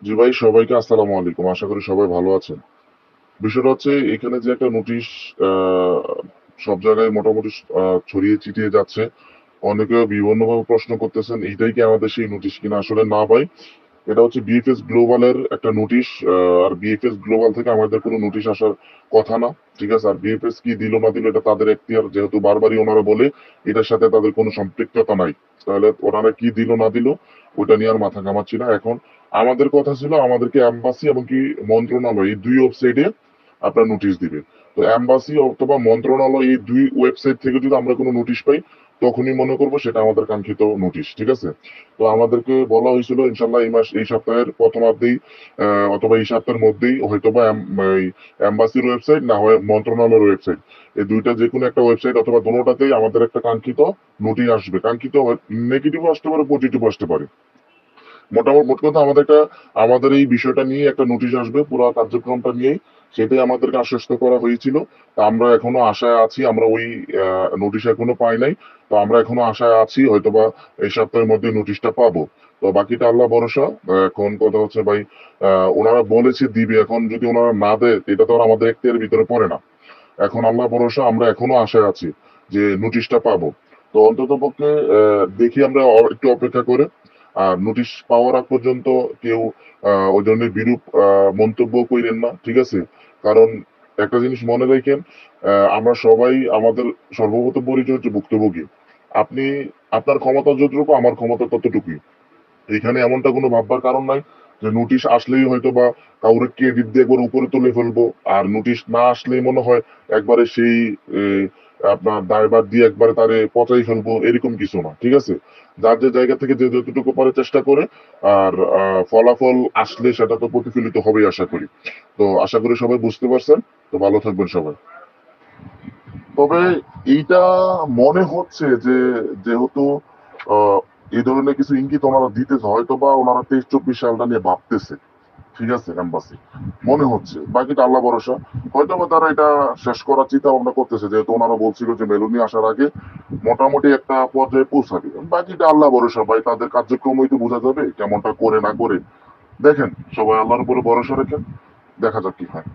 জি ভাই, সবাইকে আসসালামু আলাইকুম। আশা করি সবাই ভালো আছেন। বিষয়টা হচ্ছে এখানে যে একটা নোটিশ আহ, সব জায়গায় মোটামুটি ছড়িয়ে ছিটিয়ে যাচ্ছে। অনেকে বিভিন্নভাবে প্রশ্ন করতেছেন এইটাই কি আমাদের সেই নোটিশ কিনা। আসলে না ভাই, এটা হচ্ছে বিএফএস গ্লোবালের একটা নোটিশ। আর বিএফএস গ্লোবাল থেকে আমাদের কোনো নোটিশ আসার কথা না। ঠিক আছে, আর বিএফএস কি দিল না দিল এটা তাদের এখতিয়ার, যেহেতু বারবারই ওনারা বলে এটার সাথে তাদের কোনো সম্পৃক্ততা নাই। তাহলে ওনারা কি দিল না দিল ওইটা নিয়ে আর মাথা ঘামাচ্ছি না এখন। আমাদের কথা ছিল আমাদেরকে এম্বাসি এবং কি মন্ত্রণালয় এই দুই ওয়েবসাইটে আপনার নোটিশ দিবে। তো এম্বাসি অথবা মন্ত্রণালয় এই দুই ওয়েবসাইট থেকে যদি আমরা কোনো নোটিশ পাই তখনই মনে করবো সেটা আমাদের কাঙ্ক্ষিত নোটিশ। ঠিক আছে, তো আমাদেরকে বলা হয়েছিল ইনশাল্লাহ এই সপ্তাহের প্রথমার্ধেই অথবা এই সপ্তাহের মধ্যেই হয়তোবা এম্বাসির ওয়েবসাইট না হয় মন্ত্রণালয়ের ওয়েবসাইট, এই দুইটা যে কোনো একটা ওয়েবসাইট অথবা দুটোটাতেই আমাদের একটা কাঙ্ক্ষিত নোটিশ আসবে। কাঙ্ক্ষিত নেগেটিভ আসতে পারে, পজিটিভ আসতে পারে। মোটামুটি মোট কথা আমাদের এই বিষয়টা নিয়ে একটা নোটিশ আসবে পুরো কার্যক্রমটা নিয়েই, সেটাই আমাদেরকে আশ্বস্ত করা হয়েছিল। তা আমরা এখনো আশায় আছি, আমরা ওই নোটিশ এখনো পাই নাই। তো আমরা এখনো আশায় আছি হয়তোবা এই সপ্তাহের মধ্যে নোটিশটা পাবো। তো বাকিটা আল্লাহ ভরসা। এখন কথা হচ্ছে ভাই, ওনারা বলেছে দিবে, এখন যদি ওনারা না দেয় এটা তো আর আমাদের এখতিয়ারের ভিতরে পড়ে না। এখন আল্লাহ ভরসা, আমরা এখনো আশায় আছি যে নোটিশটা পাবো। তো অন্তত পক্ষে দেখি আমরা একটু অপেক্ষা করে। আর নোটিশ পাওয়ার আগ পর্যন্ত কেউ ওই ধরনের বিরূপ মন্তব্য কইরেন না, ঠিক আছে। কারণ একটা জিনিস মনে রাখেন, আমরা সবাই আমাদের সর্বপ্রথম পরিচয় হচ্ছে ভুক্তভোগী। আপনি আপনার ক্ষমতা যতটুকু, আমার ক্ষমতা ততটুকুই। এখানে এমনটা কোনো ভাববার কারণ নাই যে নোটিশ আসলেই হয়তো বা কাউরে ক্রেডিট দিয়ে একবার উপরে তুলে ফেলবো, আর নোটিশ না আসলেই মনে হয় একবারে সেই এ, আপনার দায়ভার দিয়ে একবারে তারে পচাই ফেলবো, এরকম কিছু না। ঠিক আছে, যার যে জায়গা থেকে যে যতটুকু পারে চেষ্টা করে। আর ফলাফল আসলে সেটা তো প্রতিফলিত হবেই আশা করি। তো আশা করি সবাই বুঝতে পারছেন। তো ভালো থাকবেন সবাই। তবে এইটা মনে হচ্ছে যে যেহেতু আহ, এই ধরনের কিছু ইঙ্গিত ওনারা দিতেছে, হয়তো বা ওনারা 23-24 সালটা নিয়ে ভাবতেছে। ঠিক আছে, এম্বাসি মনে হচ্ছে, বাকিটা আল্লাহ ভরসা। হয়তো বা তারা এটা শেষ করার চিন্তা ভাবনা করতেছে, যেহেতু ওনারা বলছিল যে মেলুনি আসার আগে মোটামুটি একটা পর্যায়ে পৌঁছাবে। বাকিটা আল্লাহ ভরসা ভাই, তাদের কার্যক্রমই তো বোঝা যাবে কেমনটা করে না করে। দেখেন, সবাই আল্লাহর উপরে ভরসা রেখেন, দেখা যাক কি হয়।